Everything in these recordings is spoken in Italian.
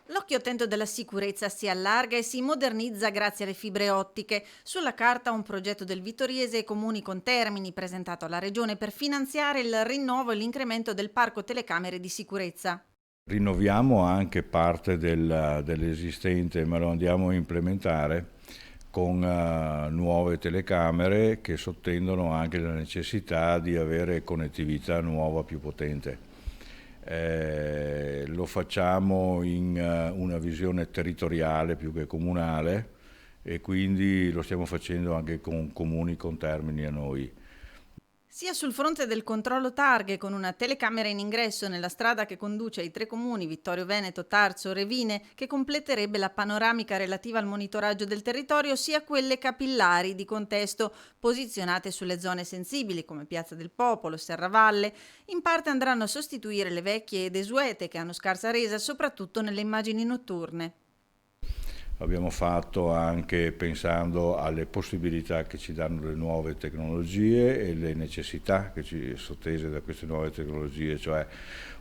L'occhio attento della sicurezza si allarga e si modernizza grazie alle fibre ottiche. Sulla carta un progetto del Vittoriese e Comuni con Termini presentato alla Regione per finanziare il rinnovo e l'incremento del parco telecamere di sicurezza. Rinnoviamo anche parte dell'esistente, ma lo andiamo a implementare con nuove telecamere che sottendono anche la necessità di avere connettività nuova più potente. Lo facciamo in una visione territoriale più che comunale e quindi lo stiamo facendo anche con comuni contermini a noi. Sia sul fronte del controllo targhe con una telecamera in ingresso nella strada che conduce ai tre comuni Vittorio Veneto, Tarso, Revine, che completerebbe la panoramica relativa al monitoraggio del territorio, sia quelle capillari di contesto posizionate sulle zone sensibili come Piazza del Popolo, Serravalle, in parte andranno a sostituire le vecchie e desuete che hanno scarsa resa soprattutto nelle immagini notturne. Abbiamo fatto anche pensando alle possibilità che ci danno le nuove tecnologie e le necessità che ci sottese da queste nuove tecnologie, cioè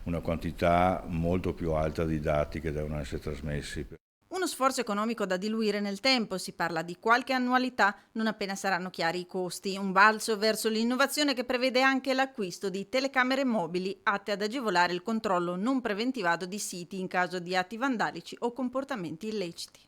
una quantità molto più alta di dati che devono essere trasmessi. Uno sforzo economico da diluire nel tempo, si parla di qualche annualità non appena saranno chiari i costi, un balzo verso l'innovazione che prevede anche l'acquisto di telecamere mobili atte ad agevolare il controllo non preventivato di siti in caso di atti vandalici o comportamenti illeciti.